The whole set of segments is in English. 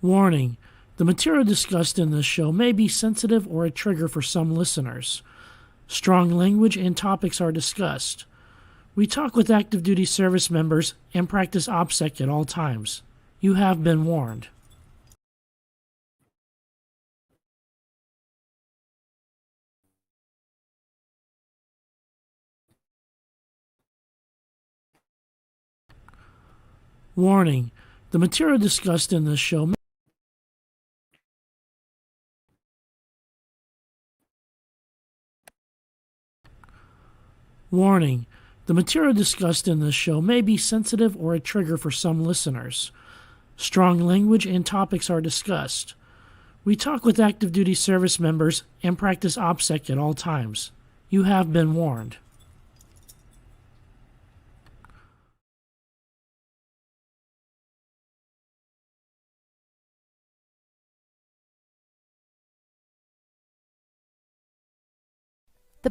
Warning: the material discussed in this show may be sensitive or a trigger for some listeners. Strong language and topics are discussed. We talk with active duty service members and practice OPSEC at all times. You have been warned. Warning: the material discussed in this show Warning: the material discussed in this show may be sensitive or a trigger for some listeners. Strong language and topics are discussed. We talk with active duty service members and practice OPSEC at all times. You have been warned. The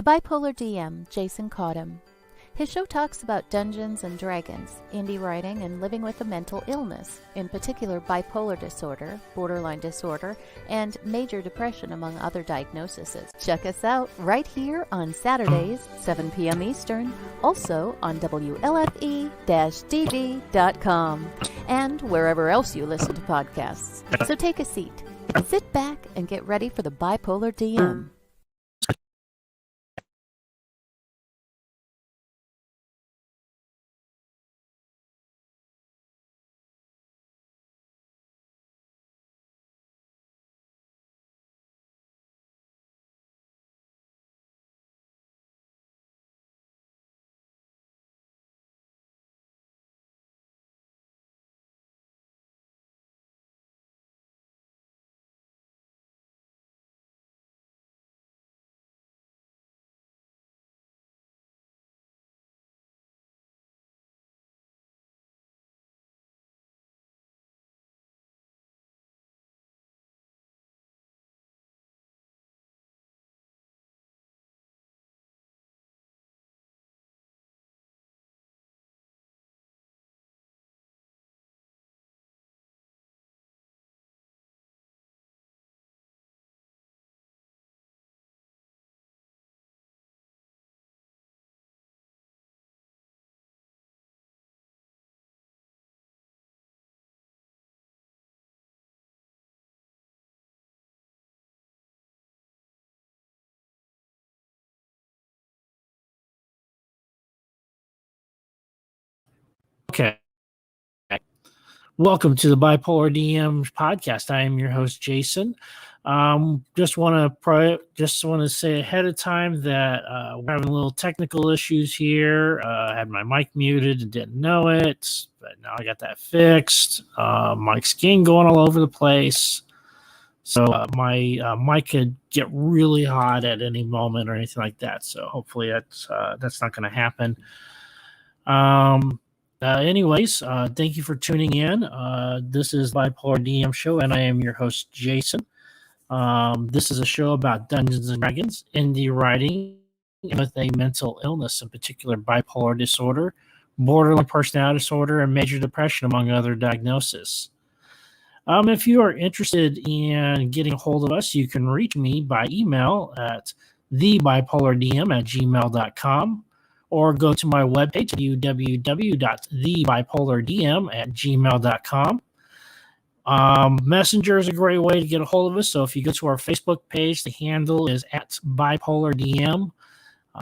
Bipolar DM, Jason Cottam. His show talks about Dungeons and Dragons, indie writing, and living with a mental illness, in particular bipolar disorder, borderline disorder, and major depression, among other diagnoses. Check us out right here on Saturdays, 7 p.m. Eastern, also on WLFE-DB.com, and wherever else you listen to podcasts. So take a seat, sit back, and get ready for the Bipolar DM. Okay. Welcome to the Bipolar DM podcast. I am your host, Jason. Just want to say ahead of time that we're having a little technical issues here. I had my mic muted and didn't know it, but now I got that fixed. Mic's getting going all over the place. So my mic could get really hot at any moment or anything like that. So hopefully that's not going to happen. Anyways, thank you for tuning in. This is Bipolar DM Show, and I am your host, Jason. This is a show about Dungeons and Dragons, indie writing with a mental illness, in particular bipolar disorder, borderline personality disorder, and major depression, among other diagnoses. If you are interested in getting a hold of us, you can reach me by email at thebipolardm@gmail.com or go to my webpage, www.thebipolardm@gmail.com. Messenger is a great way to get a hold of us. So if you go to our Facebook page, the handle is at bipolardm.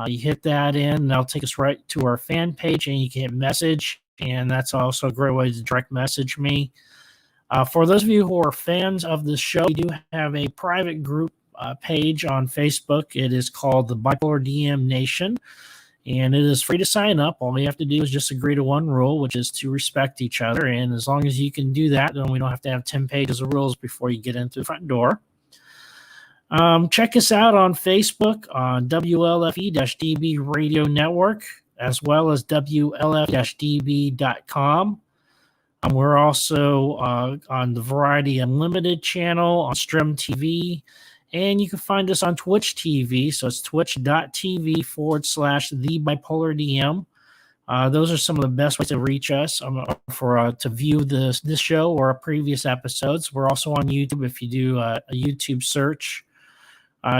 You hit that in, and that'll take us right to our fan page, and you can hit message, and that's also a great way to direct message me. For those of you who are fans of the show, we do have a private group page on Facebook. It is called the Bipolar DM Nation, and it is free to sign up. All you have to do is just agree to one rule, which is to respect each other. And as long as you can do that, then we don't have to have 10 pages of rules before you get into the front door. Check us out on Facebook on WLFE-DB Radio Network, as well as WLF-DB.com. We're also on the Variety Unlimited channel on Strim TV, and you can find us on Twitch TV. So it's twitch.tv/The Bipolar DM. Those are some of the best ways to reach us to view this show or previous episodes. We're also on YouTube. If you do a YouTube search,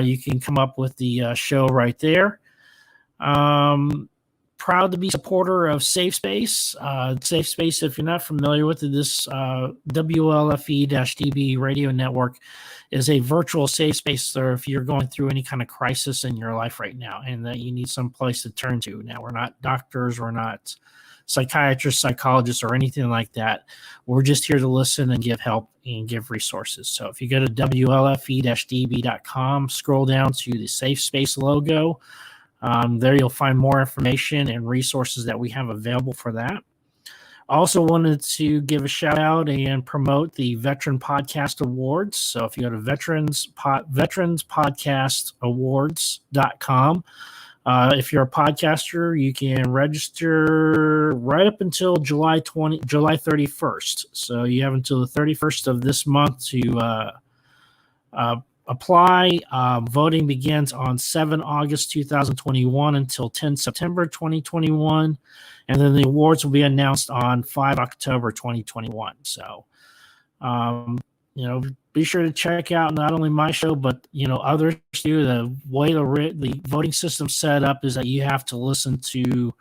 you can come up with the show right there. Proud to be a supporter of Safe Space. Safe Space, if you're not familiar with it, this WLFE-DB radio network is a virtual safe space. So if you're going through any kind of crisis in your life right now and that you need some place to turn to. Now, we're not doctors, we're not psychiatrists, psychologists, or anything like that. We're just here to listen and give help and give resources. So if you go to WLFE-DB.com, scroll down to the Safe Space logo. There you'll find more information and resources that we have available for that. Also wanted to give a shout out and promote the Veteran Podcast Awards. So if you go to veteranspodcastawards.com, if you're a podcaster, you can register right up until July 31st. So you have until the 31st of this month to apply. Voting begins on 7 August 2021 until 10 September 2021. And then the awards will be announced on 5 October 2021. So, be sure to check out not only my show, but, others too. The way the voting system set up is that you have to listen to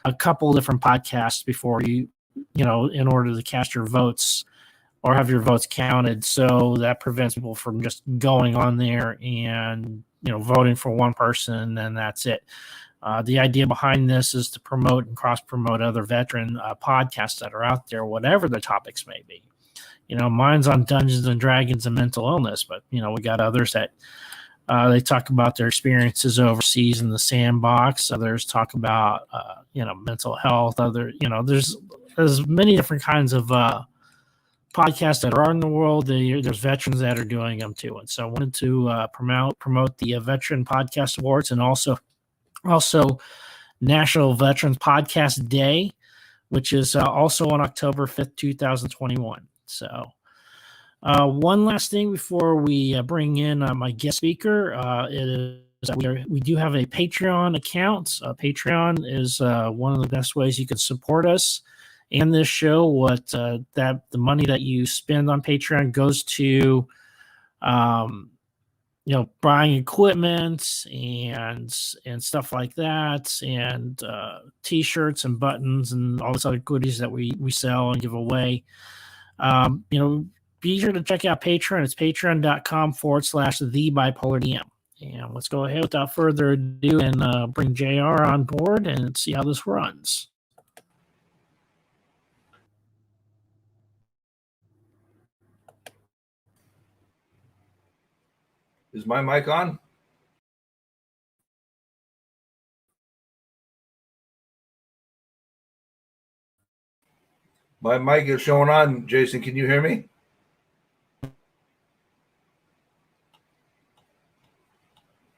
a couple different podcasts before in order to cast your votes or have your votes counted. So that prevents people from just going on there and, voting for one person and then that's it. The idea behind this is to promote and cross-promote other veteran podcasts that are out there, whatever the topics may be. Mine's on Dungeons and Dragons and mental illness, but, we got others that they talk about their experiences overseas in the sandbox. Others talk about, mental health. There's many different kinds of podcasts that are in the world. There's veterans that are doing them too. And so I wanted to promote the Veteran Podcast Awards and also National Veterans Podcast Day, which is also on October 5th, 2021. So one last thing before we bring in my guest speaker, it is that we do have a Patreon account. Patreon is one of the best ways you can support us and this show. The money that you spend on Patreon goes to buying equipment and stuff like that, and T-shirts and buttons and all this other goodies that we sell and give away. Be sure to check out Patreon. It's patreon.com/the Bipolar DM. And let's go ahead without further ado and bring JR on board and see how this runs. Is my mic on? My mic is showing on. Jason, can you hear me? Are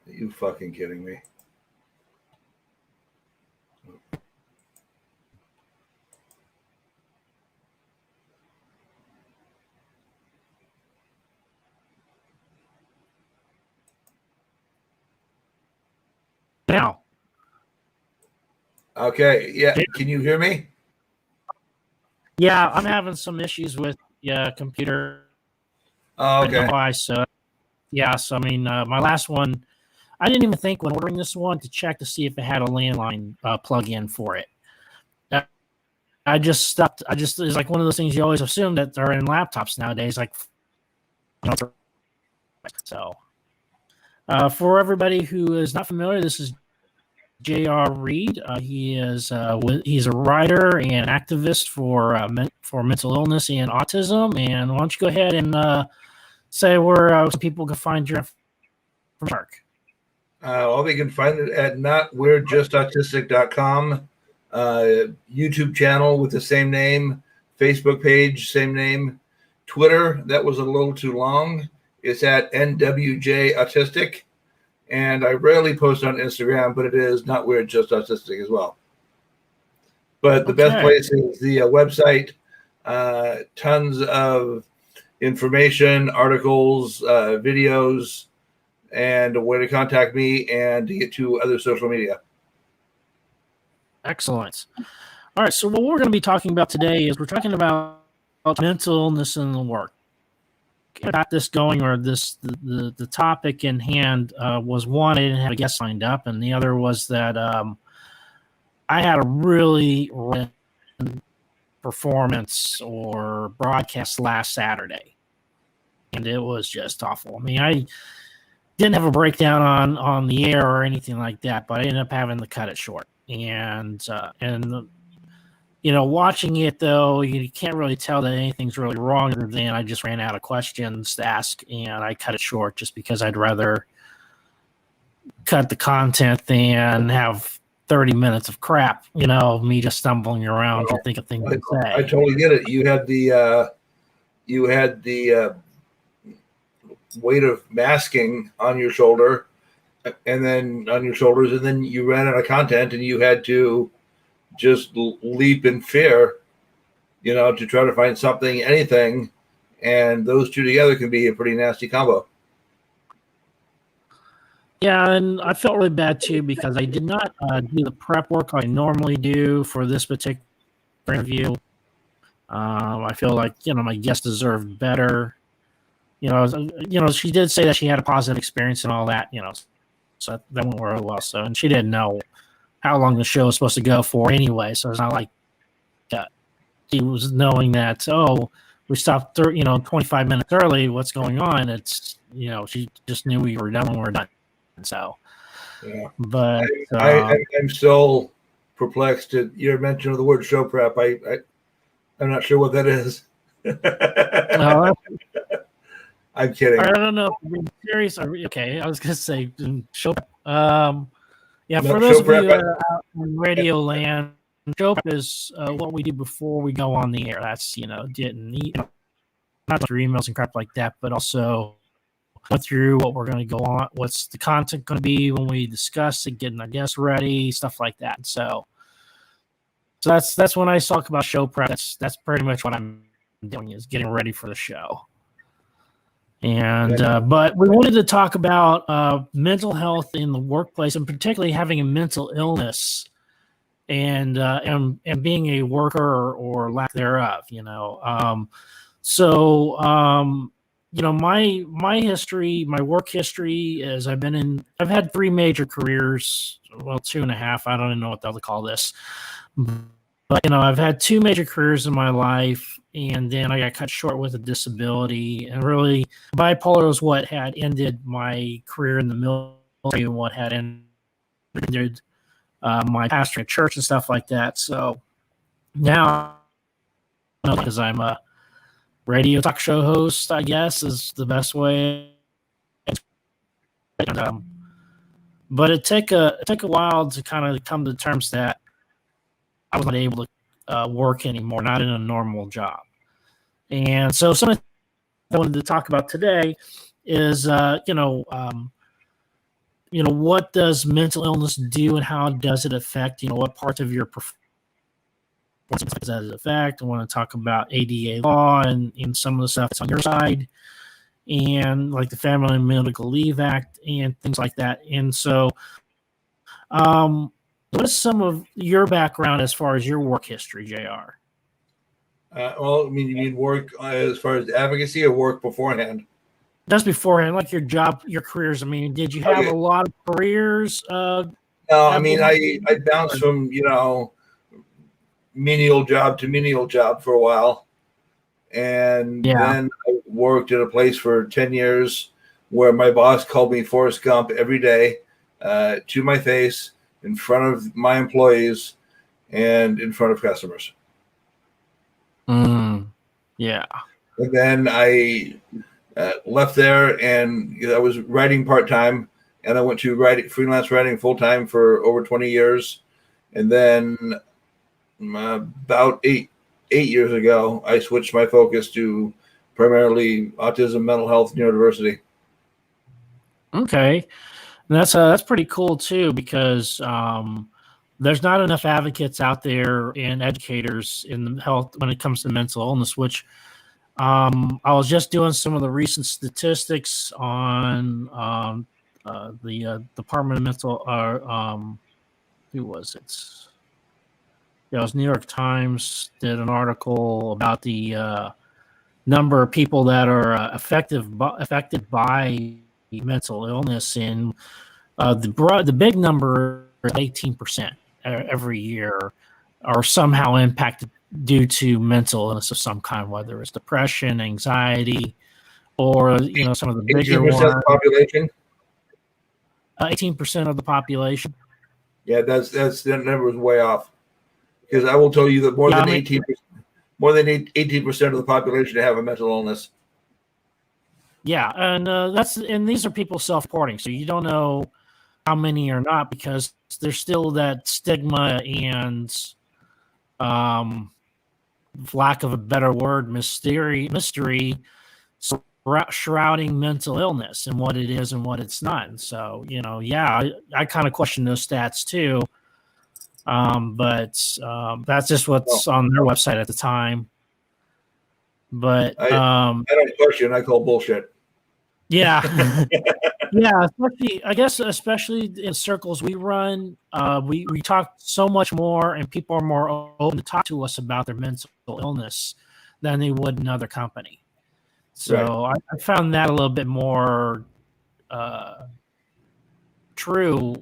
you fucking kidding me? Now. Okay. Yeah. Can you hear me? Yeah, I'm having some issues with computer. Oh, okay. Why? So, my last one, I didn't even think when ordering this one to check to see if it had a landline plug-in for it. I just stopped. It's like one of those things you always assume that are in laptops nowadays. So, for everybody who is not familiar, this is J.R. Reed. He's a writer and activist for mental illness and autism. And why don't you go ahead and say where people can find your work? Well, they can find it at notwe'rejustautistic.com, YouTube channel with the same name, Facebook page, same name, Twitter, that was a little too long. It's at NWJ Autistic. And I rarely post on Instagram, but it is Not We're Just Autistic as well. But the best place is the website. Tons of information, articles, videos, and a way to contact me and to get to other social media. Excellent. All right. So what we're going to be talking about today is we're talking about mental illness in the work. Got this going, or the topic in hand was one, I didn't have a guest lined up, and the other was that I had a really performance or broadcast last Saturday, and it was just awful. I mean, I didn't have a breakdown on the air or anything like that, but I ended up having to cut it short. And watching it though, you can't really tell that anything's really wrong. Other than I just ran out of questions to ask, and I cut it short just because I'd rather cut the content than have 30 minutes of crap. Me just stumbling around and think of things to say. I totally get it. You had the weight of masking on your shoulder, and then on your shoulders, and then you ran out of content, and you had to just leap in fear, to try to find something, anything, and those two together can be a pretty nasty combo. Yeah, and I felt really bad too because I did not do the prep work I normally do for this particular interview. I feel like my guest deserved better. She did say that she had a positive experience and all that. So that went really well. So, and she didn't know how long the show was supposed to go for anyway. So it's not like she was knowing that we stopped 25 minutes early. What's going on? It's she just knew we were done when we were done. So, yeah. But I'm still perplexed at your mention of the word show prep. I'm not sure what that is. I'm kidding. I don't know if we're serious. Okay, I was gonna say show. Yeah, No, for those of you prep, that are out in radio land, show prep is what we do before we go on the air. That's getting not through emails and crap like that, but also go through what we're going to go on, what's the content going to be when we discuss it, getting our guests ready, stuff like that. So that's when I talk about show prep. That's pretty much what I'm doing, is getting ready for the show. And but we wanted to talk about mental health in the workplace, and particularly having a mental illness and being a worker or lack thereof. My history, my work history is I've had 3 major careers. Well, 2.5. I don't even know what they'll call this. But, I've had 2 major careers in my life, and then I got cut short with a disability. And really, bipolar was what had ended my career in the military and what had ended my pastoring at church and stuff like that. So now, because I'm a radio talk show host, I guess, is the best way. But it took a while to kind of come to terms that I wasn't able to work anymore, not in a normal job. And so something I wanted to talk about today is, what does mental illness do and how does it affect, what parts of your performance does that affect? I want to talk about ADA law and some of the stuff that's on your side, and like the Family and Medical Leave Act and things like that. And so, what is some of your background as far as your work history, JR? You mean work as far as advocacy or work beforehand? Just beforehand, like your job, your careers. I mean, did you have a lot of careers? No, I bounced from, menial job to menial job for a while. And then I worked at a place for 10 years where my boss called me Forrest Gump every day, to my face, in front of my employees and in front of customers. Yeah. And then I left there, and I was writing part-time, and I went to freelance writing full-time for over 20 years. And then about eight years ago, I switched my focus to primarily autism, mental health, neurodiversity. Okay. And that's pretty cool too, because there's not enough advocates out there and educators in the health when it comes to mental illness, which I was just doing some of the recent statistics on the Department of Mental, who was it? New York Times did an article about the number of people that are affected by mental illness, and the big number is 18% every year are somehow impacted due to mental illness of some kind, whether it's depression, anxiety, or some of the bigger 18% of the ones. population. 18% of the population. Yeah, that number is way off. Because I will tell you that more than 18% of the population have a mental illness. Yeah, and these are people self-reporting, so you don't know how many are not, because there's still that stigma and, lack of a better word, mystery shrouding mental illness and what it is and what it's not. And so, I kind of question those stats too. But that's just what's on their website at the time. But I don't question. I call bullshit. Yeah. Yeah, especially in circles we run, we talk so much more, and people are more open to talk to us about their mental illness than they would in another company. So right. I found that a little bit more true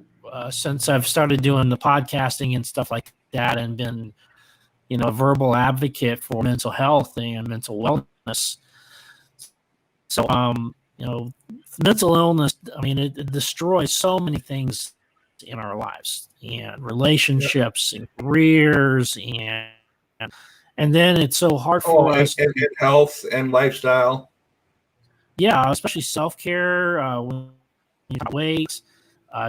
since I've started doing the podcasting and stuff like that, and been, a verbal advocate for mental health and mental wellness. So, mental illness, it destroys so many things in our lives, and relationships and careers, and then it's so hard for us. And health and lifestyle. Yeah, especially self-care, weight,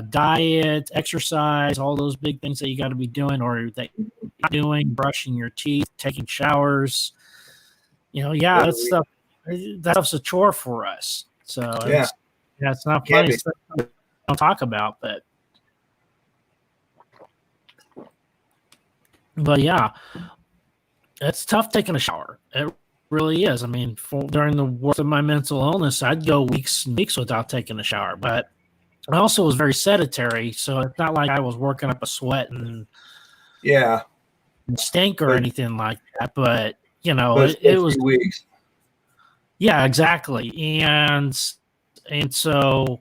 diet, exercise, all those big things that you got to be doing, or that you're not doing, brushing your teeth, taking showers. That stuff's a chore for us. So it's not funny stuff we don't talk about, but yeah, it's tough taking a shower. It really is. During the worst of my mental illness, I'd go weeks and weeks without taking a shower, but I also was very sedentary, so it's not like I was working up a sweat and stink or anything like that. But it was weeks. Yeah, exactly. And so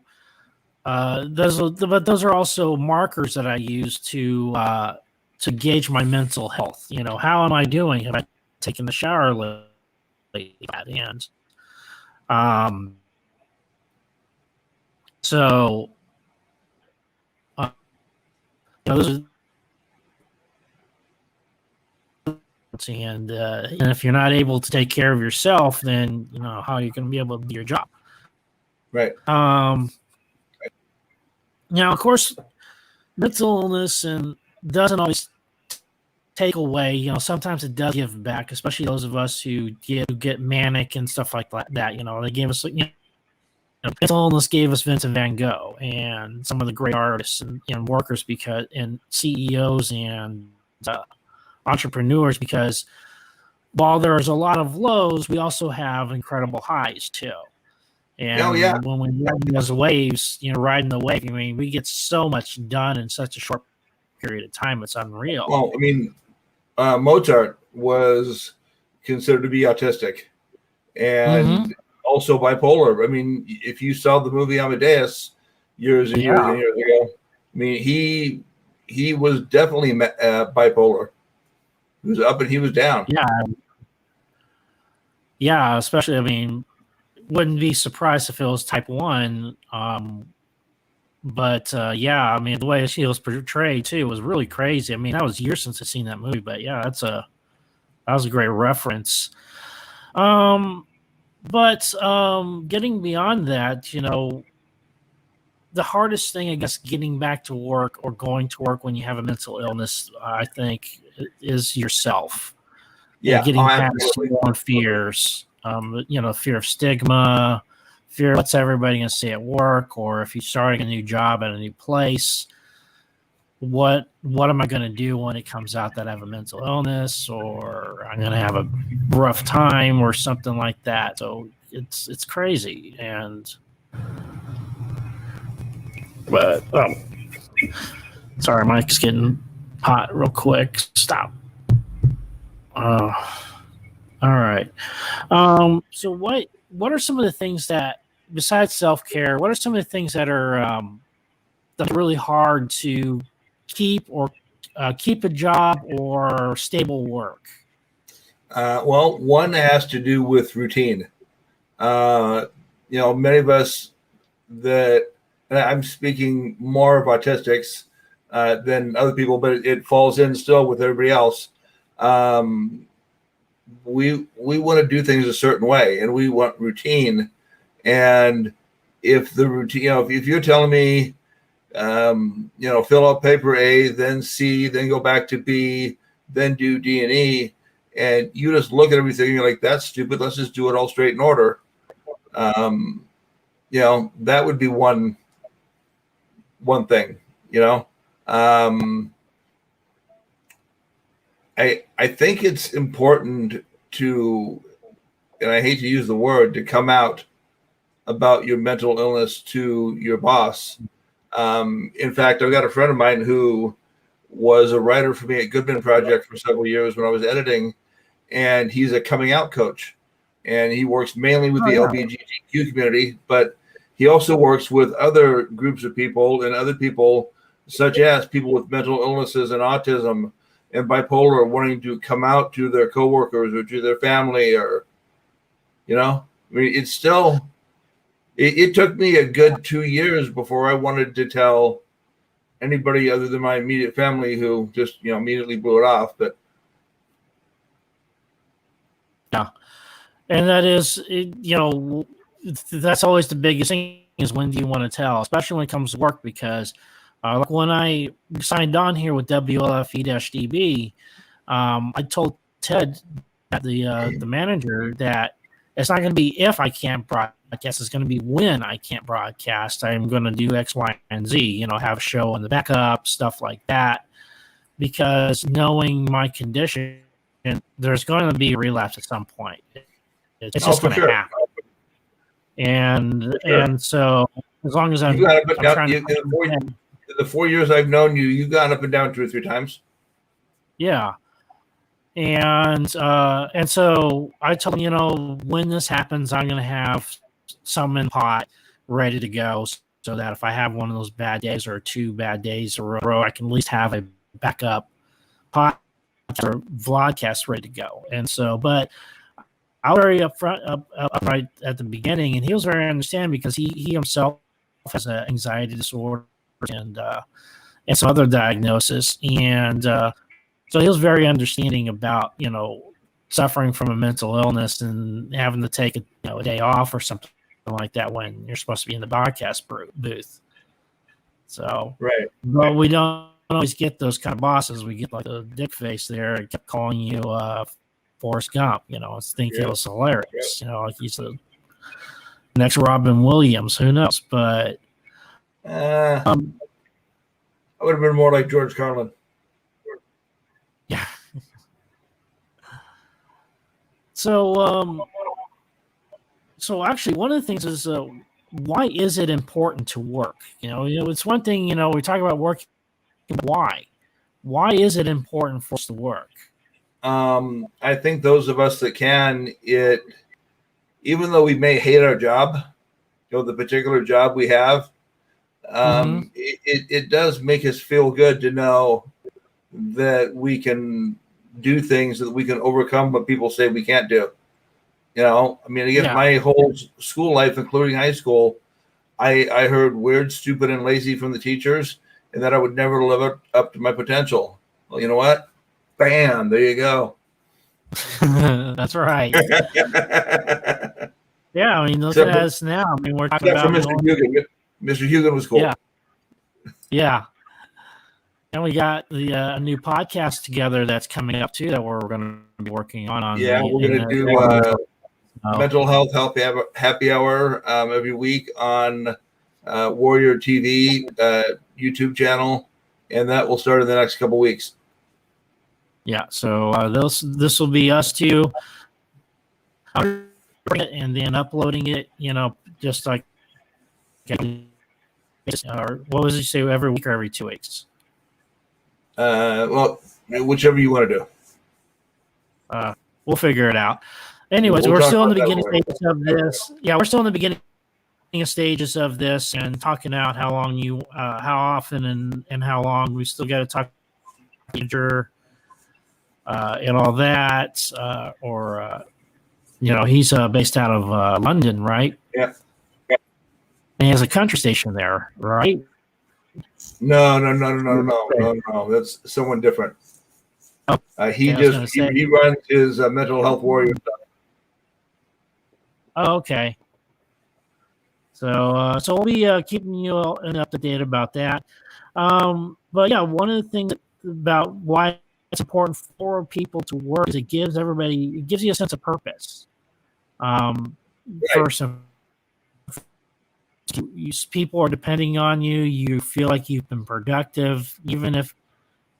those are also markers that I use to gauge my mental health. How am I doing? Have I taken the shower lately? And so those are, and if you're not able to take care of yourself, then how are you going to be able to do your job? Right. Now, of course, mental illness and doesn't always take away. Sometimes it does give back, especially those of us who get manic and stuff like that. They gave us, mental illness gave us Vincent Van Gogh and some of the great artists and workers and CEOs and entrepreneurs, because while there's a lot of lows, we also have incredible highs too. And when we ride those waves, riding the wave, we get so much done in such a short period of time. It's unreal. Well, Mozart was considered to be autistic and also bipolar. If you saw the movie Amadeus years and years and years ago, he was definitely bipolar. He was up and he was down. Yeah, especially, wouldn't be surprised if it was type 1. But the way she was portrayed too was really crazy. That was years since I've seen that movie, but yeah, that was a great reference. But getting beyond that, the hardest thing, I guess, getting back to work or going to work when you have a mental illness, I think, is yourself. Yeah, getting past your own fears. Fear of stigma, fear of what's everybody going to say at work, or if you're starting a new job at a new place, what am I going to do when it comes out that I have a mental illness, or I'm going to have a rough time or something like that. So it's crazy. But sorry, Mike's getting hot real quick. Stop. All right. So what are some of the things that, besides self care, what are some of the things that are that's really hard to keep, or keep a job or stable work? Well, one has to do with routine. Uh, many of us that, and I'm speaking more of autistics than other people, but it falls in still with everybody else. Um, we want to do things a certain way, and we want routine. And if the routine, if you're telling me, fill out paper A, then C, then go back to B, then do D and E, and you just look at everything and you're like, that's stupid. Let's just do it all straight in order. Um, that would be one thing. Um, I think it's important to, and I hate to use the word, to come out about your mental illness to your boss. In fact, I've got a friend of mine who was a writer for me at Goodman Project for several years when I was editing, and he's a coming out coach, and he works mainly with the LGBTQ community, but he also works with other groups of people and other people, such as people with mental illnesses and autism and bipolar, wanting to come out to their coworkers or to their family, or, it's still, it took me a good 2 years before I wanted to tell anybody other than my immediate family, who just, immediately blew it off. But yeah, and that is, that's always the biggest thing, is when do you want to tell, especially when it comes to work, because like when I signed on here with WLFE-DB, I told Ted, the manager, that it's not going to be if I can't broadcast, it's going to be when I can't broadcast. I'm going to do X, Y, and Z, have a show in the backup, stuff like that, because knowing my condition, there's going to be a relapse at some point. It's just going to happen. And so as long as I'm trying to, the 4 years I've known you, you've gone up and down 2 or 3 times. Yeah. And so I told him, when this happens, I'm going to have some in pot ready to go, so that if I have one of those bad days or 2 bad days in a row, I can at least have a backup podcast or vlogcast ready to go. And so, but I was very upfront, right at the beginning, and he was very understanding, because he himself has an anxiety disorder and some other diagnosis, and so he was very understanding about suffering from a mental illness and having to take a day off or something like that when you're supposed to be in the broadcast booth. So right, but we don't always get those kind of bosses. We get like the dick face there and kept calling you Forrest Gump, it was hilarious. Like he's the next Robin Williams, who knows? But I would have been more like George Carlin. Yeah. So actually, one of the things is, why is it important to work? It's one thing, we talk about working, but why? Why is it important for us to work? I think those of us that can, even though we may hate our job, the particular job we have, it does make us feel good to know that we can do things, that we can overcome what people say we can't do. My whole school life, including high school, I heard weird, stupid, and lazy from the teachers, and that I would never live up to my potential. Well, you know what? Bam, there you go. That's right. Yeah, look at us now. We're talking about Mr. Hugan. Mr. Hugan was cool. Yeah. And we got the new podcast together that's coming up too, that we're going to be working on. Yeah, we're going to do mental health happy hour every week on Warrior TV YouTube channel, and that will start in the next couple weeks. Yeah, so this will be us too, and then uploading it, just like, or what was it say, every week or every 2 weeks? Well, whichever you want to do. we'll figure it out. Anyways, we're still in the beginning stages of this. Yeah, we're still in the beginning stages of this and talking out how often and how long. We still got to talk to and all that. He's based out of London, right? Yeah. And he has a country station there, right? No. That's someone different. He runs his mental health warrior stuff. Oh, okay. So we'll be keeping you all up to date about that. But yeah, one of the things about why it's important for people to work is it gives you a sense of purpose. First, people are depending on you. You feel like you've been productive, even if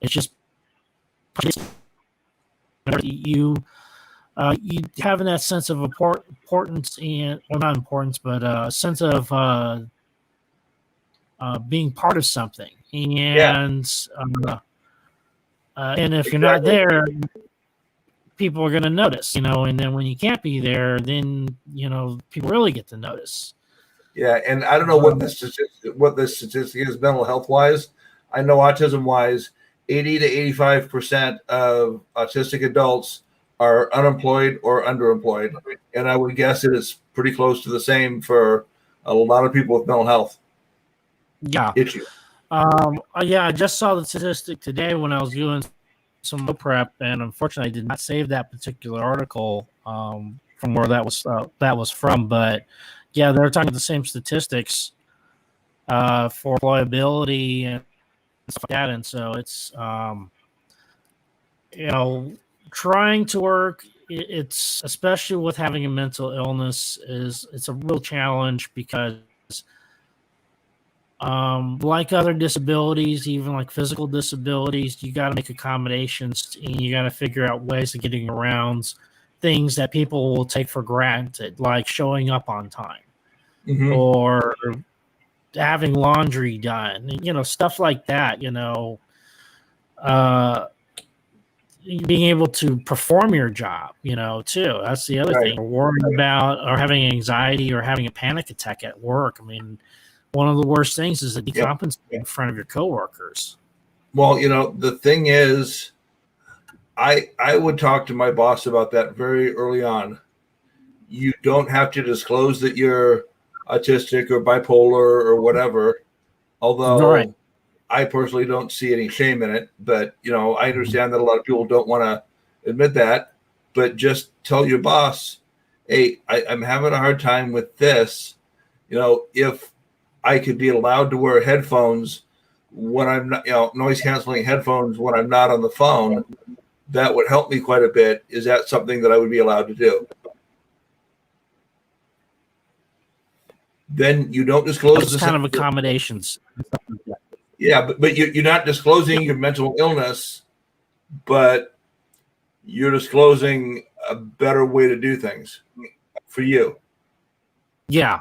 it's just you having that sense of importance not importance, but a sense of being part of something. And if you're not there, people are going to notice, and then when you can't be there, then, people really get to notice. Yeah. And I don't know what the statistic is mental health wise. I know autism wise, 80 to 85% of autistic adults are unemployed or underemployed. And I would guess it is pretty close to the same for a lot of people with mental health issues. I just saw the statistic today when I was doing some prep, and unfortunately I did not save that particular article from where that was from. But yeah, they're talking the same statistics for employability and stuff like that. And so it's trying to work, it's especially with having a mental illness, it's a real challenge because like other disabilities, even like physical disabilities, you got to make accommodations and you got to figure out ways of getting around things that people will take for granted, like showing up on time or having laundry done, stuff like that, being able to perform your job, too. That's the other thing. Worrying about or having anxiety or having a panic attack at work. I mean, one of the worst things is to decompensate in front of your coworkers. Well, the thing is, I would talk to my boss about that very early on. You don't have to disclose that you're autistic or bipolar or whatever, although I personally don't see any shame in it. But, I understand that a lot of people don't want to admit that. But just tell your boss, hey, I'm having a hard time with this. If I could be allowed to wear headphones when I'm not, noise canceling headphones when I'm not on the phone, that would help me quite a bit. Is that something that I would be allowed to do? Then you don't disclose this kind of accommodations. Yeah, but you're not disclosing your mental illness, but you're disclosing a better way to do things for you. Yeah,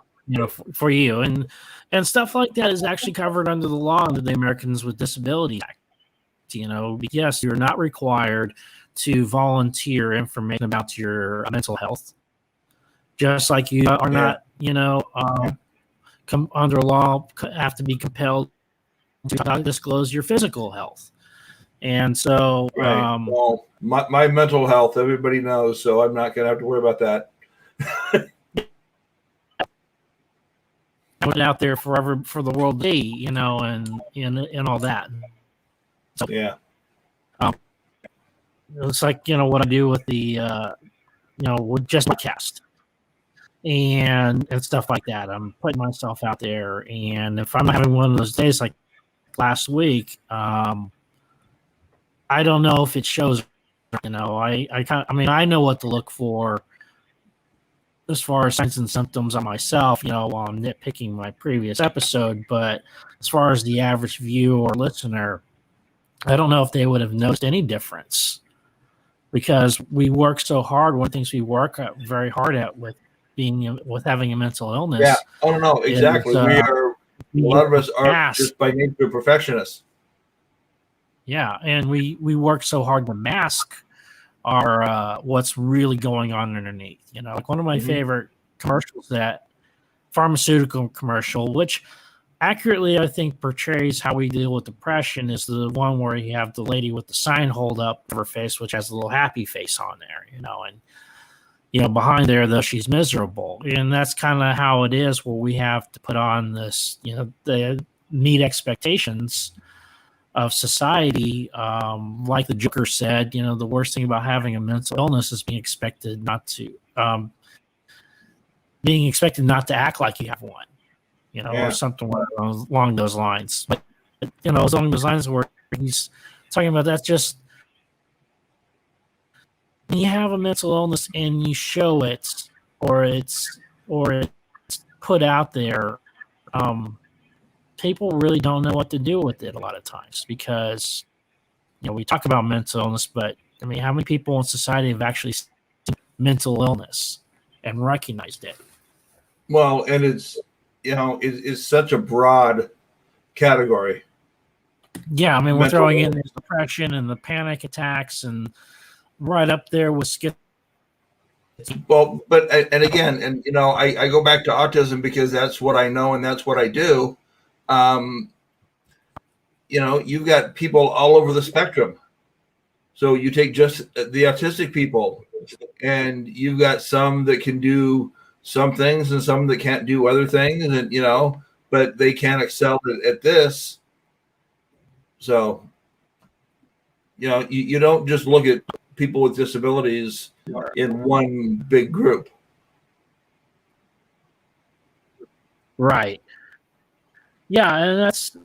for you. And stuff like that is actually covered under the law under the Americans with Disabilities Act. Yes, you're not required to volunteer information about your mental health, just like you are not, under law have to be compelled to disclose your physical health. And so, well, my mental health, everybody knows, so I'm not going to have to worry about that. Put it out there forever for the world to see, and all that. So, yeah. It's like, what I do with the, with just podcast and stuff like that. I'm putting myself out there. And if I'm having one of those days like last week, I don't know if it shows, I know what to look for as far as signs and symptoms on myself, while I'm nitpicking my previous episode. But as far as the average viewer or listener, I don't know if they would have noticed any difference, because we work so hard. One of the things we work very hard at with having a mental illness. Yeah. Oh, no, exactly. A lot of us are just by nature perfectionists. Yeah. And we work so hard to mask are what's really going on underneath. Like one of my favorite commercials, that pharmaceutical commercial, which accurately I think portrays how we deal with depression, is the one where you have the lady with the sign hold up of her face, which has a little happy face on there, and behind there, though, she's miserable. And that's kind of how it is, where we have to put on this, the meet expectations of society. Like the Joker said, the worst thing about having a mental illness is being expected not to act like you have one, or something along those lines. But, along those lines where he's talking about, that's just, when you have a mental illness and you show it, or it's put out there, people really don't know what to do with it a lot of times, because we talk about mental illness, but I mean, how many people in society have actually seen mental illness and recognized it? Well, and it's it's such a broad category. Yeah, I mean, we're throwing in the depression and the panic attacks, and right up there with schizophrenia. Well, but and again, and I go back to autism because that's what I know and that's what I do. You've got people all over the spectrum. So you take just the autistic people, and you've got some that can do some things and some that can't do other things, and but they can excel at this. So you don't just look at people with disabilities in one big group. Right. Yeah, and that's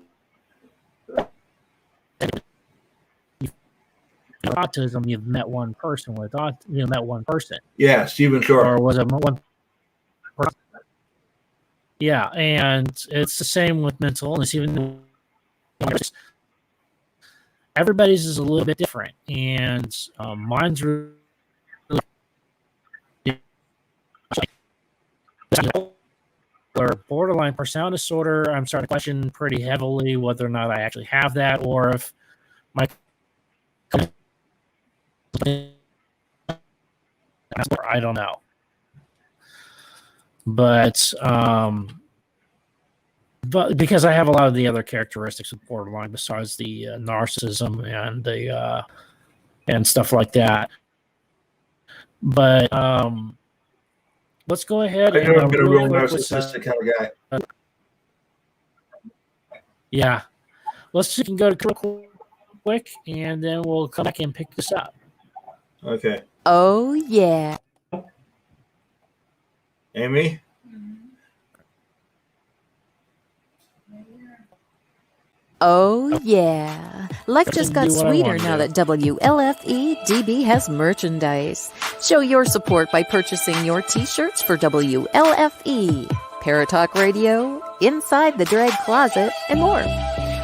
autism. You've met one person with met one person. Yeah, Stephen Shore. Or was it one person? Yeah, and it's the same with mental illness. Even everybody's is a little bit different, and mine's really or borderline personality disorder. I'm starting to question pretty heavily whether or not I actually have that, or if my I don't know. But because I have a lot of the other characteristics of borderline besides the narcissism and the and stuff like that. But let's go ahead. I know I've been a real narcissistic kind of guy. Yeah. Let's just go to real quick, and then we'll come back and pick this up. Okay. Oh, yeah. Amy? Oh, yeah. Life just got sweeter now that WLFE DB has merchandise. Show your support by purchasing your t-shirts for WLFE, Paratalk Radio, Inside the Drag Closet, and more.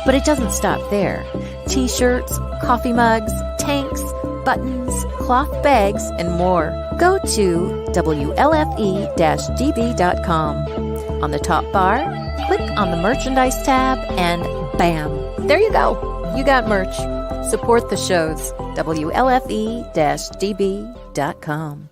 But it doesn't stop there. T-shirts, coffee mugs, tanks, buttons, cloth bags, and more. Go to WLFE-DB.com. On the top bar, click on the merchandise tab, and bam, there you go. You got merch. Support the shows. WLFE-DB.com.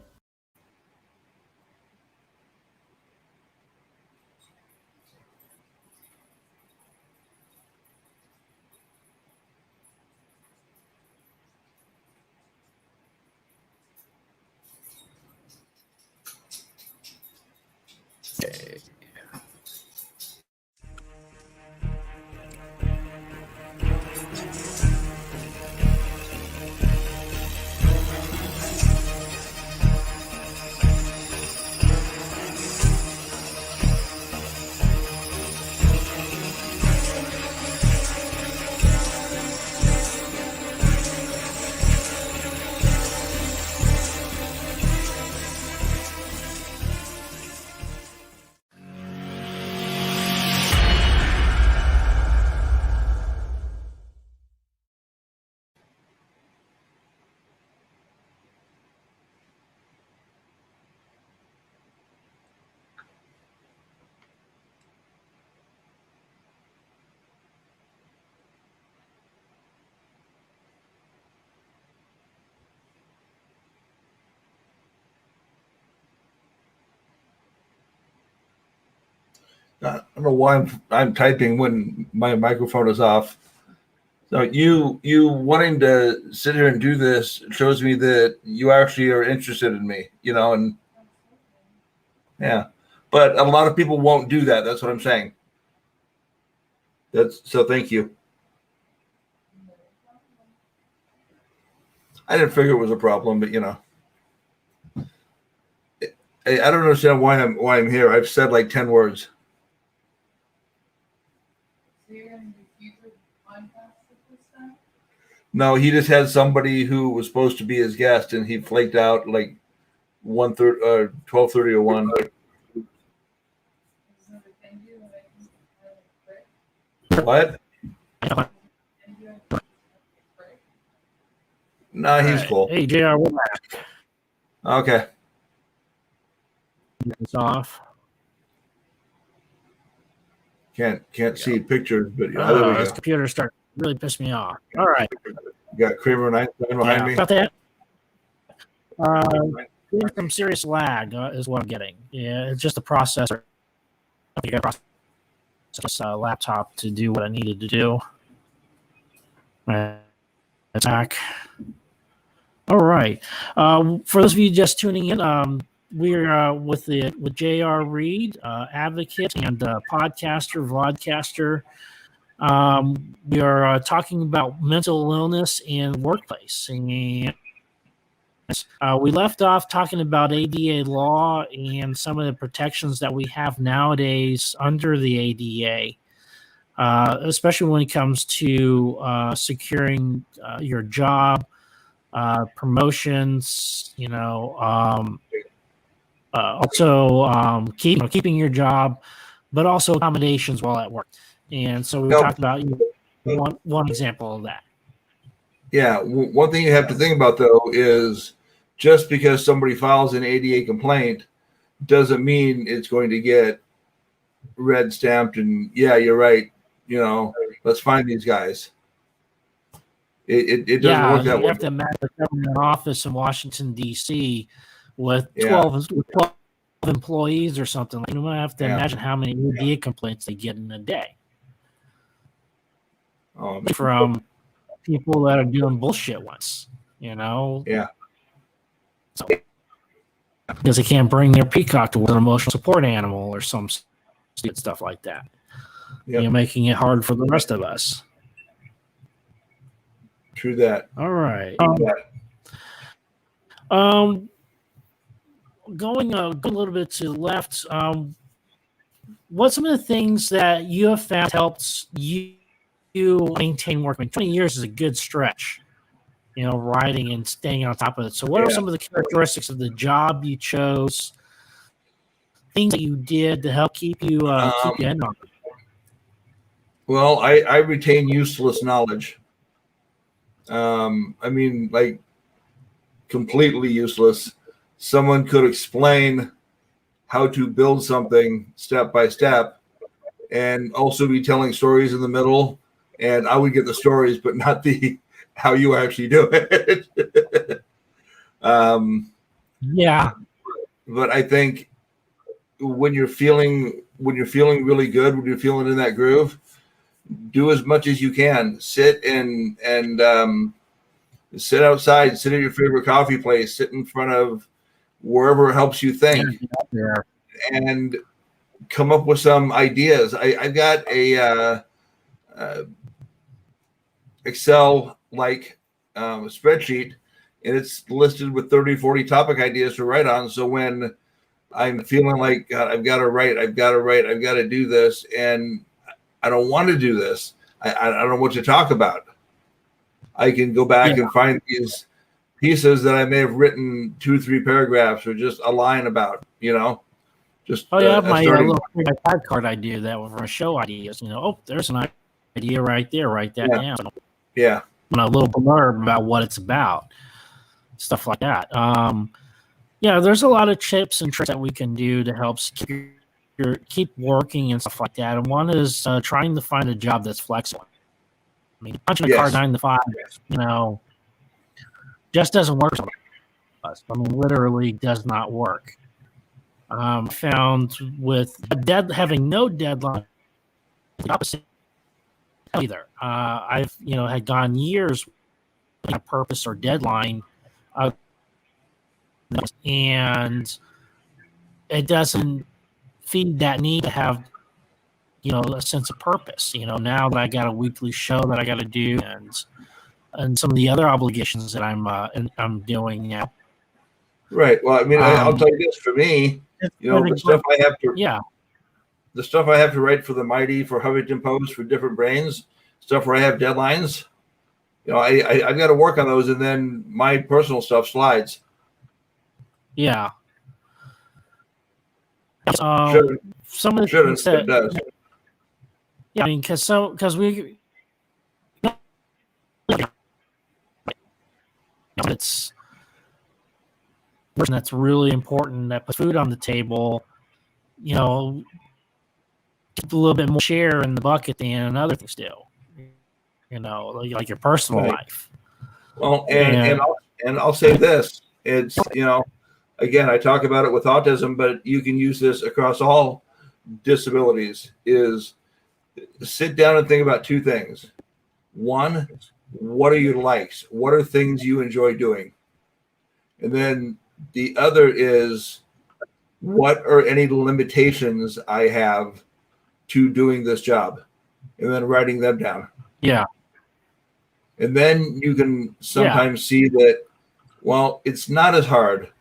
I don't know why I'm typing when my microphone is off. So you wanting to sit here and do this shows me that you actually are interested in me, and yeah. But a lot of people won't do that. That's what I'm saying. So thank you. I didn't figure it was a problem, but I don't understand why I'm here. I've said like 10 words. No, he just had somebody who was supposed to be his guest, and he flaked out like 1:30, 12:30 or 1. What? No, he's right. cool. Hey, JR, we're back. Okay. It's off. Can't see pictures, but there we go. This computer started really piss me off. All right. You got Kramer and Einstein behind me. About that. Some serious lag is what I'm getting. Yeah, it's just a processor. You got to process this laptop to do what I needed to do. Attack. All right. For those of you just tuning in, we're with J.R. Reed, advocate and podcaster, vlogcaster. We are talking about mental illness in workplace, and we left off talking about ADA law and some of the protections that we have nowadays under the ADA, especially when it comes to securing your job, promotions, also keeping your job, but also accommodations while at work. And so we talked about one example of that. Yeah, one thing you have to think about, though, is just because somebody files an ADA complaint doesn't mean it's going to get red stamped and, yeah, you're right, let's find these guys. It doesn't work that way. You have to imagine a government office in Washington, D.C. with 12 employees or something. Like, you have to imagine how many ADA complaints they get in a day. From people that are doing bullshit once, Yeah. So, because they can't bring their peacock to an emotional support animal or some stupid stuff like that. Yep. Making it hard for the rest of us. True that. All right. Going a little bit to the left, what's some of the things that you have found helps you maintain work? 20 years is a good stretch, writing and staying on top of it. So what are some of the characteristics of the job you chose, things that you did to help keep you in on it? Well, I retain useless knowledge. Like completely useless. Someone could explain how to build something step by step and also be telling stories in the middle, and I would get the stories, but not the how you actually do it. But I think when you're feeling really good, when you're feeling in that groove, do as much as you can. Sit and sit outside, sit at your favorite coffee place, sit in front of wherever helps you think, and come up with some ideas. I've got a Excel like spreadsheet, and it's listed with 30, 40 topic ideas to write on. So when I'm feeling like, God, I've got to do this, and I don't want to do this, I don't know what to talk about, I can go back and find these pieces that I may have written 2-3 paragraphs or just a line about, just my little iPad card idea that was for a show ideas. There's an idea right there. Write that down. Yeah, a little blurb about what it's about, stuff like that. There's a lot of tips and tricks that we can do to help keep working and stuff like that. And one is trying to find a job that's flexible. Punching a card 9 to 5, just doesn't work for us. Literally does not work. Found with having no deadline, the opposite either. I've had gone years without a purpose or deadline, and it doesn't feed that need to have a sense of purpose. Now that I got a weekly show that I got to do, and some of the other obligations that I'm doing now. Right. Well, I mean, I'll tell you this. For me, the stuff I have to write for the Mighty, for Huffington Post, for different brains, stuff where I have deadlines. I've got to work on those, and then my personal stuff slides. Yeah. Some of the things it does. Yeah, I mean, because we, it's that's really important, that puts food on the table. Keep a little bit more share in the bucket than other things do. Like your personal life. Well, and I'll say this: it's again, I talk about it with autism, but you can use this across all disabilities. Is sit down and think about two things. One, what are your likes? What are things you enjoy doing? And then the other is, what are any limitations I have to doing this job? And then writing them down. Yeah. And then you can sometimes see that, well, it's not as hard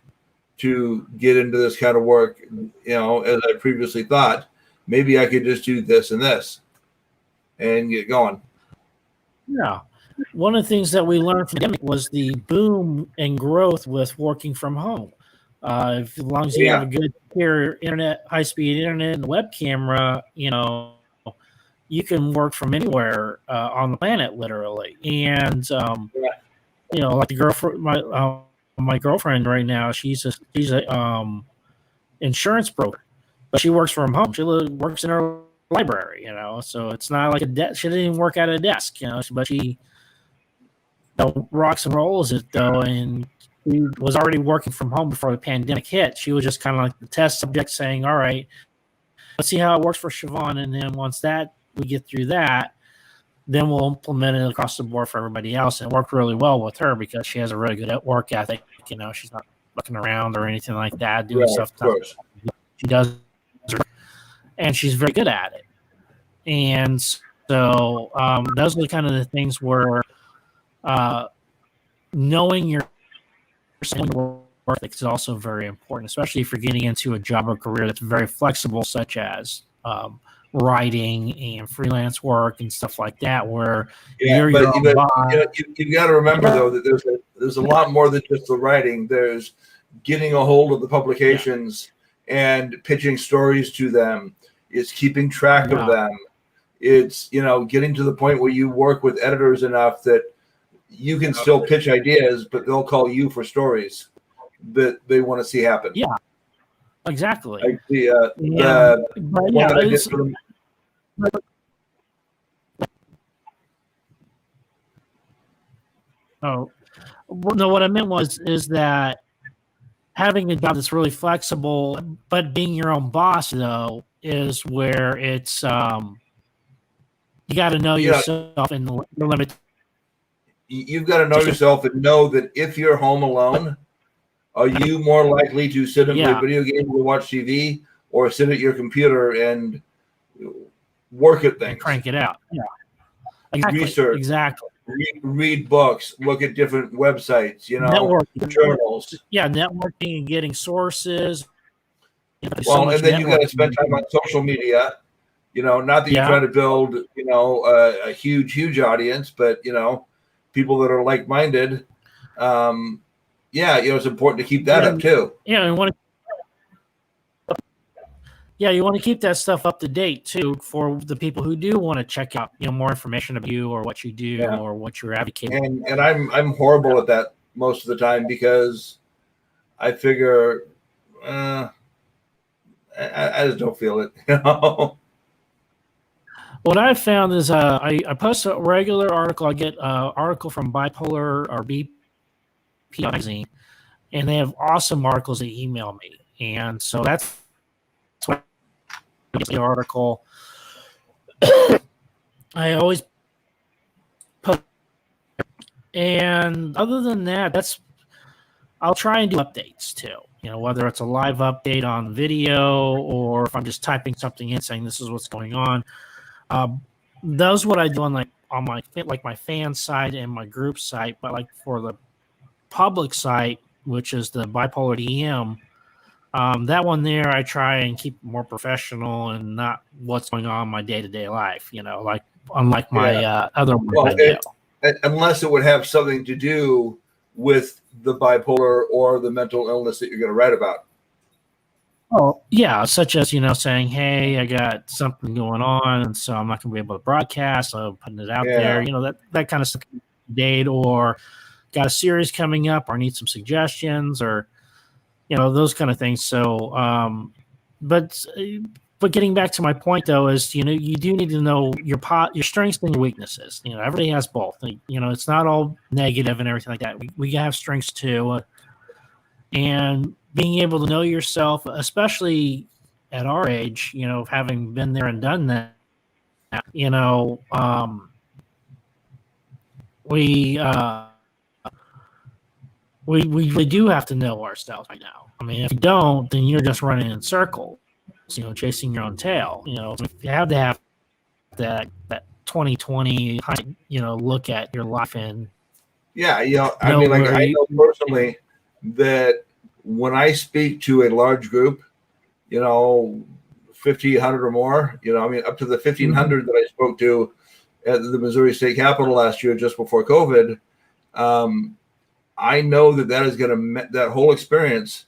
to get into this kind of work, as I previously thought. Maybe I could just do this and this and get going. Yeah. One of the things that we learned from the pandemic was the boom and growth with working from home. As long as you have a good clear internet, high-speed internet, and web camera, you can work from anywhere on the planet, literally. And like the girlfriend, my girlfriend right now, she's a insurance broker, but she works from home. She works in her library, so it's not like she didn't even work at a desk, but she rocks and rolls it though. And she was already working from home before the pandemic hit. She was just kind of like the test subject, saying, all right, let's see how it works for Siobhan. And then once we get through that, then we'll implement it across the board for everybody else. And it worked really well with her because she has a really good work ethic. She's not looking around or anything like that, doing stuff. She does, and she's very good at it. And so those are kind of the things where knowing your work ethic is also very important, especially if you're getting into a job or career that's very flexible, such as writing and freelance work and stuff like that, where you've got to remember though that there's a lot more than just the writing. There's getting a hold of the publications and pitching stories to them. It's keeping track of them. It's getting to the point where you work with editors enough that you can still pitch ideas, but they'll call you for stories that they want to see happen. Yeah. Exactly. Like what I meant is that having a job that's really flexible, but being your own boss though is where it's you got to know yourself and the limit. You've got to know yourself and know that if you're home alone, are you more likely to sit and play video games or watch TV, or sit at your computer and work at things? Crank it out. Yeah. Research. Exactly. Read books. Look at different websites. Networking. Journals. Yeah, networking and getting sources. And then you got to spend time on social media. Not that you're trying to build, a huge audience, but people that are like-minded. It's important to keep that up too. Yeah, you want to keep that stuff up to date too for the people who do want to check out, more information of you or what you do or what you're advocating. And I'm horrible at that most of the time because I figure I just don't feel it. What I've found is I post a regular article. I get an article from Bipolar or BP magazine, and they have awesome articles they email me. And so that's the article. I always post, and other than that, I'll try and do updates too. Whether it's a live update on video or if I'm just typing something in saying this is what's going on. That's what I do on my fan site and my group site, but like for the public site, which is the Bipolar DM, that one there I try and keep more professional and not what's going on in my day-to-day life, like unlike my other ones I do. Unless it would have something to do with the bipolar or the mental illness that you're going to write about. Oh, yeah, such as, saying, hey, I got something going on, and so I'm not going to be able to broadcast, so I'm putting it out there, that kind of stuff, date, or got a series coming up, or need some suggestions, or, those kind of things. So, but getting back to my point, though, is, you do need to know your strengths and your weaknesses. Everybody has both. It's not all negative and everything like that. We have strengths, too. And being able to know yourself, especially at our age, having been there and done that, we really do have to know ourselves right now. I mean, if you don't, then you're just running in circles, chasing your own tail. If you have to have that 2020, look at your life and I know personally that when I speak to a large group, 1,500 or more, up to the 1,500 that I spoke to at the Missouri State Capitol last year, just before COVID, I know that is going to, that whole experience,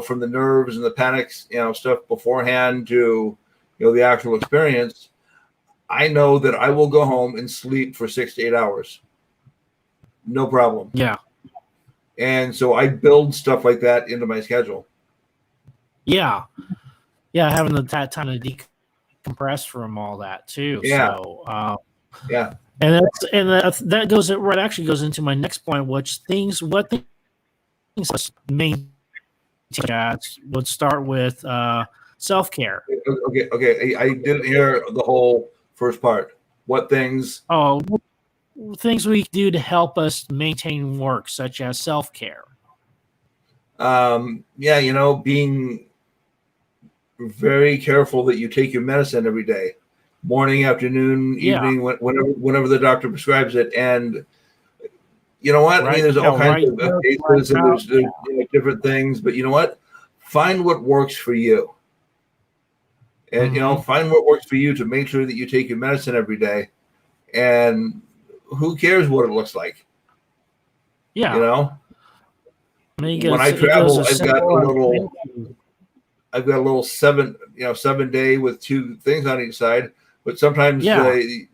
from the nerves and the panics, stuff beforehand to, the actual experience, I know that I will go home and sleep for 6 to 8 hours. No problem. Yeah. And so I build stuff like that into my schedule. Yeah. Yeah. Having that time to decompress from all that too. Yeah. So, yeah. And that goes right. Actually, goes into my next point, what things main would start with self-care. Okay. I didn't hear the whole first part. What things? Oh, things we do to help us maintain work, such as self-care. Being very careful that you take your medicine every day, morning, afternoon, evening, whenever the doctor prescribes it. And you know what? Right. I mean, there's all kinds of cases and there's different things, but you know what? Find what works for you. And, find what works for you to make sure that you take your medicine every day. And who cares what it looks like? Yeah. When I travel, I've got a little 7 day with 2 things on each side, but sometimes the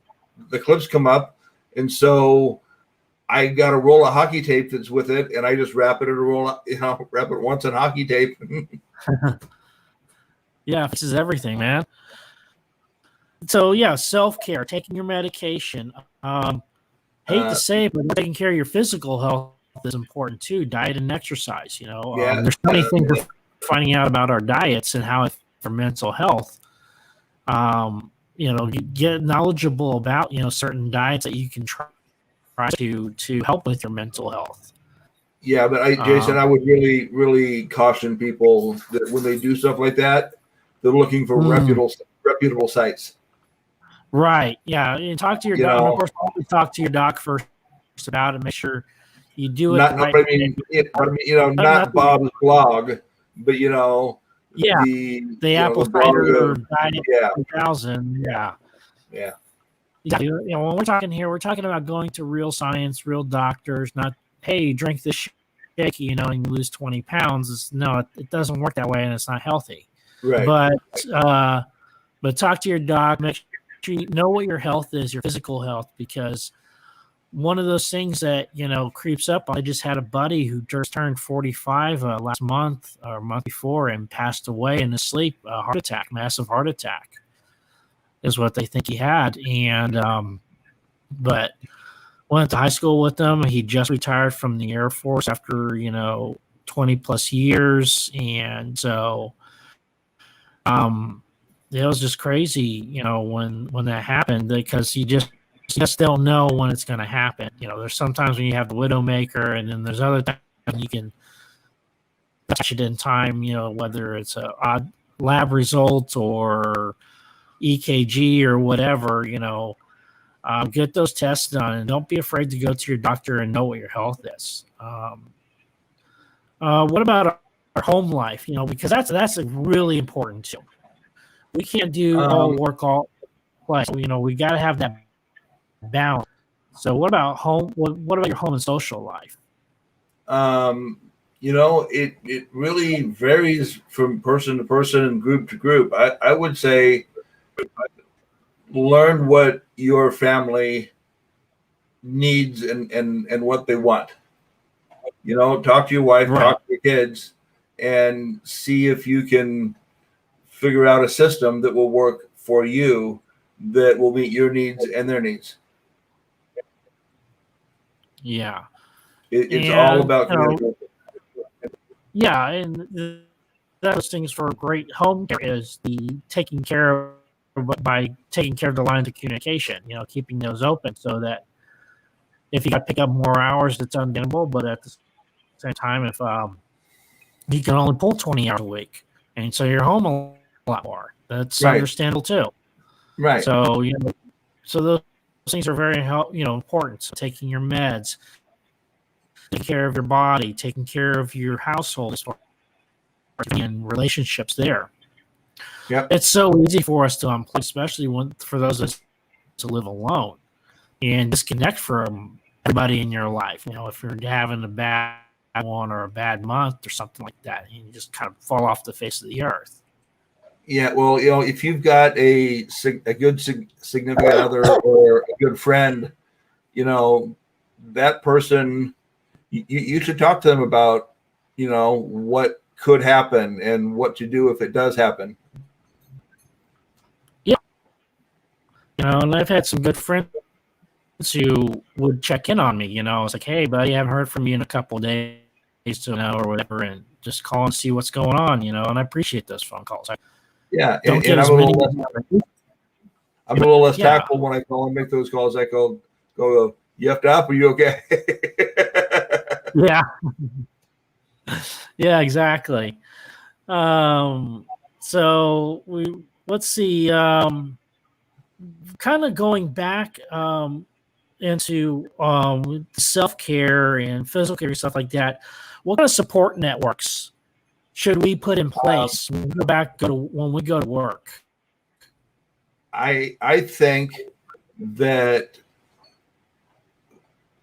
clips come up. And so I got a roll of hockey tape that's with it, and I just wrap it in a roll, wrap it once in hockey tape. Yeah, this is everything, man. So self-care, taking your medication. Hate to say it, but taking care of your physical health is important too. Diet and exercise. There's so many things we're finding out about our diets and how it for mental health. Get knowledgeable about certain diets that you can try to help with your mental health. Yeah, but Jason, I would really, really caution people that when they do stuff like that, they're looking for reputable sites. Right. Yeah. And talk to your doc. Of course, talk to your doc first about it. Make sure you do it. Not Bob's blog, but the Apple Cider Diet 2000. Yeah. When we're talking here, we're talking about going to real science, real doctors. Not, hey, drink this shake, and you lose 20 pounds. It doesn't work that way, and it's not healthy. Right. But talk to your doc. Make sure you know what your health is, your physical health, because one of those things that creeps up. I just had a buddy who just turned 45 last month or month before and passed away in his sleep. A heart attack, massive heart attack, is what they think he had. And but went to high school with him. He just retired from the Air Force after 20 plus years, and so it was just crazy, when that happened, because you just don't know when it's going to happen. There's sometimes when you have the Widowmaker, and then there's other times you can catch it in time, whether it's a odd lab result or EKG or whatever, get those tests done, and don't be afraid to go to your doctor and know what your health is. What about our home life? Because that's really important too. We can't do all work, all play. We got to have that balance. So what about home? What about your home and social life? It really varies from person to person and group to group. I would say learn what your family needs and what they want. Talk to your wife, Right. talk to your kids, and see if you can figure out a system that will work for you, that will meet your needs and their needs. Yeah. It's all about communication. Yeah, and those things for great home care is the taking care of by taking care of the lines of communication. Keeping those open so that if you got to pick up more hours, it's untenable. But at the same time, if you can only pull 20 hours a week, and so you're home a lot more, that's Right. understandable too. Right. So so those things are very important. So taking your meds, taking care of your body, taking care of your household, and relationships there. Yep. It's so easy for us to unplug, especially for those of us to live alone and disconnect from everybody in your life. If you're having a bad one or a bad month or something like that, and you just kind of fall off the face of the earth. Yeah, well, if you've got a good significant other or a good friend, that person, you should talk to them about, what could happen and what to do if it does happen. Yeah. And I've had some good friends who would check in on me. I was like, hey, buddy, I haven't heard from you in a couple of days or whatever, and just call and see what's going on, and I appreciate those phone calls. Yeah, don't get and as I'm many. a little less tactful when I call and make those calls. I go, you effed up? Are you okay? Yeah. Yeah, exactly. So let's see. Kind of going back into self-care and physical care and stuff like that. What kind of support networks should we put in place when we go to work? I think that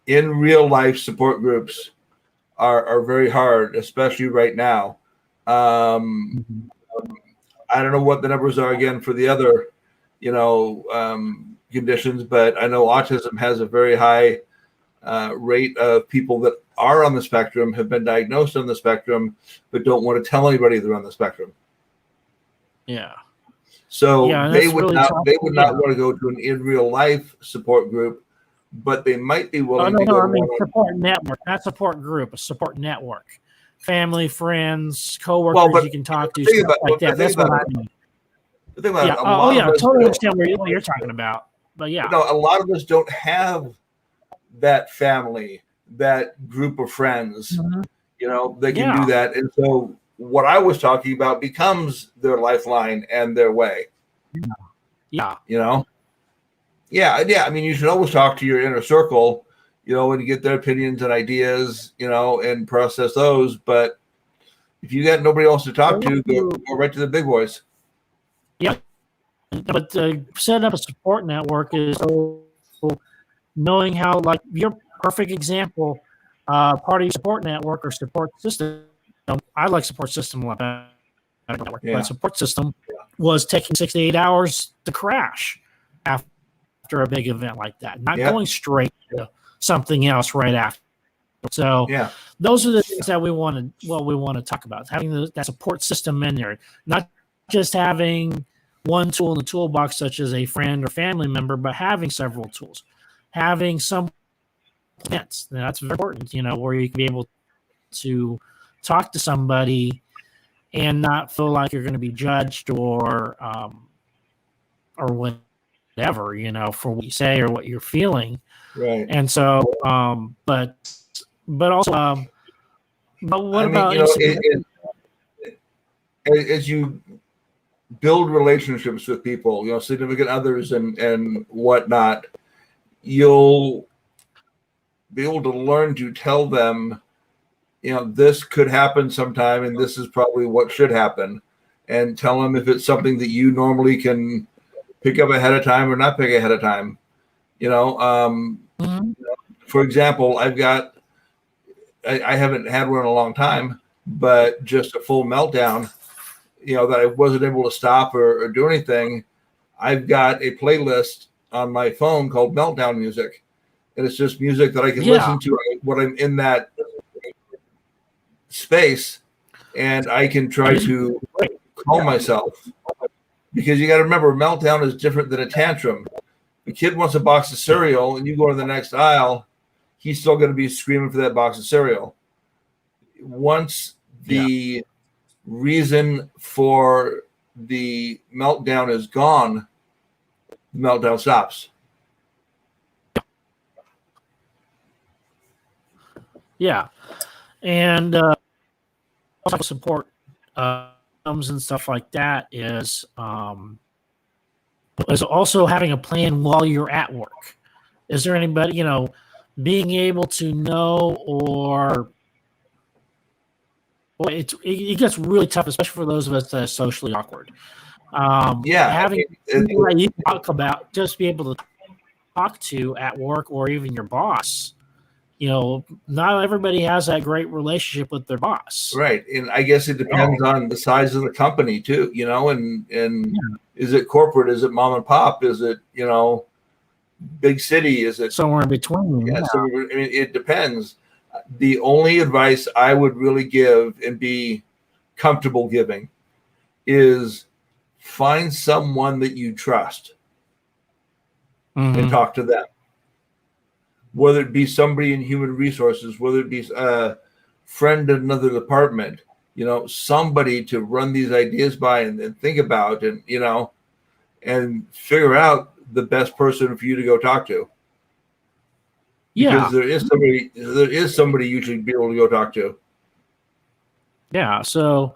in real life support groups are very hard, especially right now. I don't know what the numbers are again for the other, conditions, but I know autism has a very high rate of people that are on the spectrum, have been diagnosed on the spectrum, but don't want to tell anybody they're on the spectrum. Yeah. So they would really not want to go to an in real life support group, but they might be willing to go to support network, not support group, a support network. Family, friends, coworkers you can talk to, stuff like that. That's what I mean. The thing about I totally understand what you're talking about. But yeah. A lot of us don't have that family, that group of friends, that can do that. And so what I was talking about becomes their lifeline and their way. Yeah. Yeah. I mean, you should always talk to your inner circle, and get their opinions and ideas, and process those. But if you got nobody else to talk to, go right to the big boys. Yeah. But setting up a support network is knowing how, like your perfect example, part of your support network or support system. I like support system a lot better. But support system was taking 6 to 8 hours to crash after a big event like that, not going straight to something else right after. So those are the things that we want to talk about, having that support system in there, not just having one tool in the toolbox, such as a friend or family member, but having several tools, having some plans. That's very important, where you can be able to talk to somebody and not feel like you're going to be judged or or whatever, for what you say or what you're feeling. Right. And so, but also, but what about as you build relationships with people, significant others and whatnot, you'll be able to learn to tell them, this could happen sometime, and this is probably what should happen, and tell them if it's something that you normally can pick up ahead of time or not pick ahead of time. For example, I haven't had one in a long time, but just a full meltdown, that I wasn't able to stop or do anything. I've got a playlist on my phone called Meltdown Music, and it's just music that I can listen to when I'm in that space, and I can try to calm myself, because you got to remember, meltdown is different than a tantrum. The kid wants a box of cereal and you go to the next aisle, he's still going to be screaming for that box of cereal. Once the reason for the meltdown is gone, the meltdown stops. Yeah. And support and stuff like that is also having a plan while you're at work. Is there anybody, being able to know, or it gets really tough, especially for those of us that are socially awkward. Having you talk about, just be able to talk to at work, or even your boss. Not everybody has that great relationship with their boss. Right. And I guess it depends on the size of the company too, and is it corporate? Is it mom and pop? Is it, big city? Is it somewhere in between? Yeah. So it depends. The only advice I would really give and be comfortable giving is find someone that you trust and talk to them. Whether it be somebody in human resources, whether it be a friend in another department, somebody to run these ideas by and think about, and and figure out the best person for you to go talk to. Because there is somebody you should be able to go talk to. Yeah. So,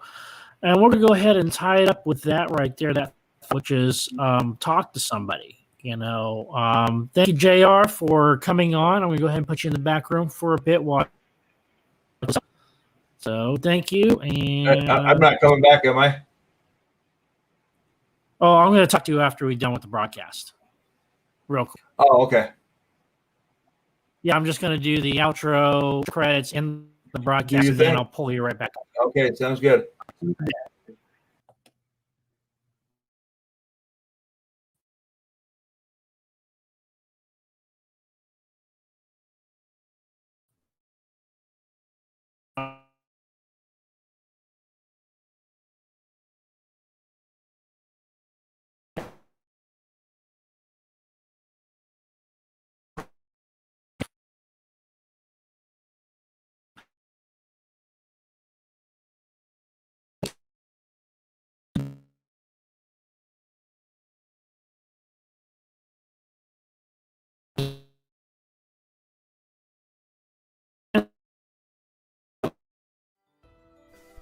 and we're gonna go ahead and tie it up with that right there. Which is talk to somebody. Thank you, JR, for coming on. I'm going to go ahead and put you in the back room for a bit. So thank you. And I'm not coming back, am I? Oh, I'm going to talk to you after we're done with the broadcast. Real quick. Oh, okay. Yeah, I'm just going to do the outro credits in the broadcast, and then I'll pull you right back up. Okay, sounds good.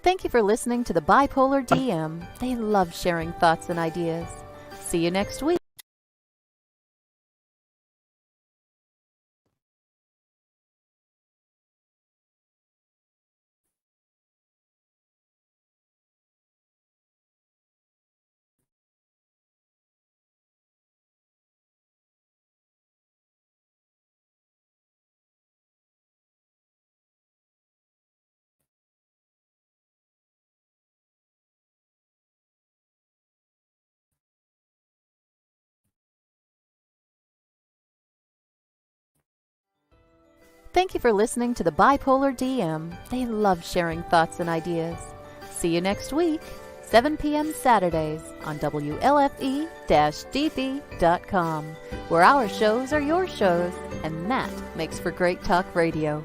Thank you for listening to the Bipolar DM. They love sharing thoughts and ideas. See you next week. Thank you for listening to the Bipolar DM. They love sharing thoughts and ideas. See you next week, 7 p.m. Saturdays on WLFE-DB.com, where our shows are your shows, and that makes for great talk radio.